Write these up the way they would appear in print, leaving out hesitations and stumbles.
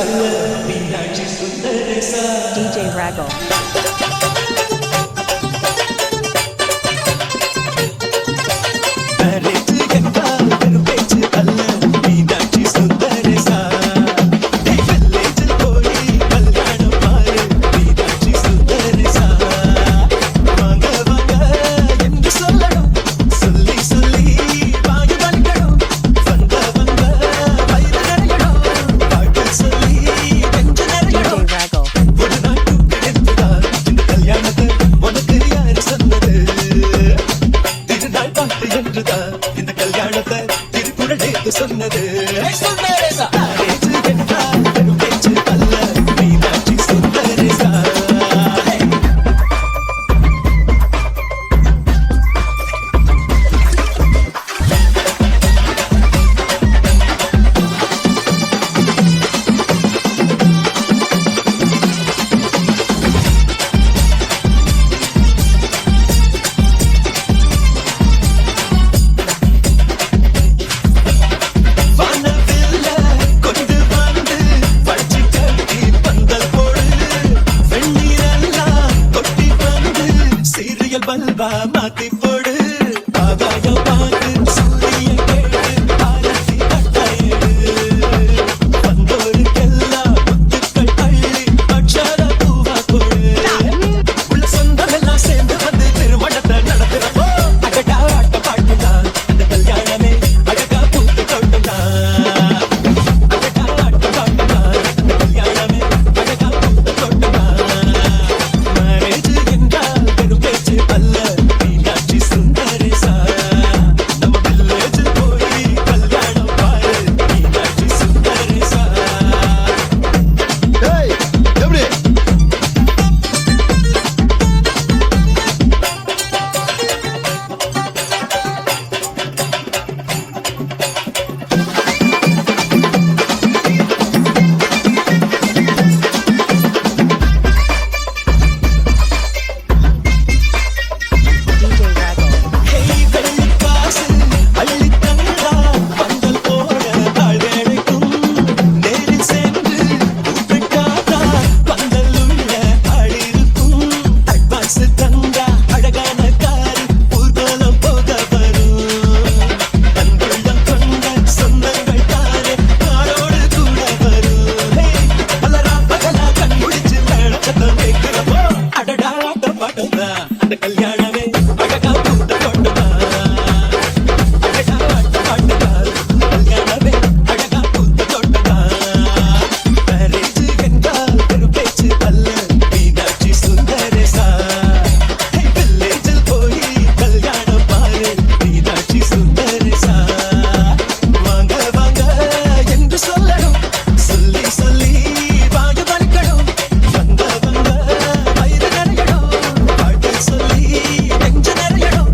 அல்ல Meenakshi சுந்தரேசா. DJ Raggle. Marriage என்றால் வெறும் பேச்சு அல்ல மீனாட்சி சுந்தரேசா. வில்லேஜில் போய் கல்யாணம் பாரு மீனாட்சி சுந்தரேசா. வாங்க வாங்க என்று சொல்லணும், சொல்லி சொல்லி வாங்கி வலிக்கணும். வந்த வந்த வயிறு நிறையணும், பாட்டு சொல்லி நெஞ்சு நிறையணும். DJ Raggle. ஒரு நாட்டு கிடைத்துதான் இந்த கல்யாணத்தை உனக்கு யாரு சொன்னது? திருநாள் பாட்டு என்றுதான் இந்த கல்யாணத்தை திருக்குறள் நேத்து சொன்னது. மேரேஜ் என்றால் வெறும் பேச்சு அல்ல மீனாட்சி சுந்தரேசா. வானவில்ல கொண்டு வந்து வச்சு கட்டி பந்தல் போடு. வெந்நீரெல்லாம் கொட்டி வந்து சீரியல் பல்பா மாத்தி போடு. ஆகாயம் பார்த்து சூரியன் கேட்டு ஆரத்தி கட்டாயிடு. வந்தோருக்கெல்லாம் முத்துக்கள் அள்ளி அக்ஷர பூவா கொடு. உள்ள சொந்தமெல்லாம் சேர்ந்து வந்து திருமணத்தை நடத்துறப்போ அகடா ஆட்ட பாட்டுதான் அந்த கல்யாணமே அழகா பூத்து தோட்டம்தான். அகடா ஆட்ட பாட்டுதான் அந்த கல்யாணமே அழகா பூத்து தோட்டம்தான். மேரேஜ் என்றால் வெறும் பேச்சு அல்ல மீனாட்சி சுந்தரேசா. நம்ம வில்லேஜில் போய் கல்யாணம் பாரு மீனாட்சி சுந்தரேசா. ஏய் எப்படி DJ Raggle. ஹேய் வெள்ளி காசு அள்ளி தந்தா பந்தல் போட ஆள் வேலைக்கும். நேரில் சென்று கூப்பிட்டாதா பந்தல் உள்ள ஆள் இருக்கும். அட்வான்ஸ் தந்தா அழகான காரு ஊர்வலம் போக வரும். அன்புள்ளம் கொண்ட சொந்தங்கள் தானே காரோடு கூட வரும். ஹேய் பலரா பகலா கண் முடிச்சு மேளச்சத்தம் கேட்கிறப்போ அடடா ஆட்டம் பாட்டம்தான் அந்த கல்யாணமே அழகா பூத்த தோட்டம்தான். அழகா ஆட்டம் பாட்டம்தான் கல்யாணமே அழகா பூத்த தோட்டம்தான். மேரேஜ் என்றால் வெறும் பேச்சு அல்ல மீனாட்சி சுந்தரேசா. வில்லேஜில் போய் கல்யாணம் பாரு மீனாட்சி சுந்தரேசா. வாங்க வாங்க என்று சொல்லணும், சொல்லி சொல்லி வாங்கி வலிக்கணும். வந்த வந்த வயிறு நிறையணும், பாட்டு சொல்லி நெஞ்சு நிறையணும்.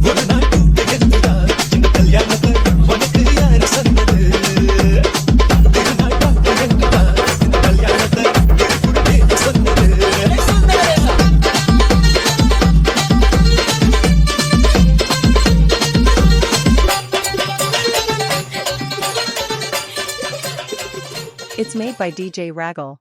ஒரு நாள் கூட்டு என்றுதான் இந்த கல்யாணத்தை உனக்கு யாரு சொன்னது? திருநாள் பாட்டு என்றுதான் இந்த கல்யாணத்தை திருக்குறள் நேத்து சொன்னது. சுந்தரேசா. It's made by DJ Raggle.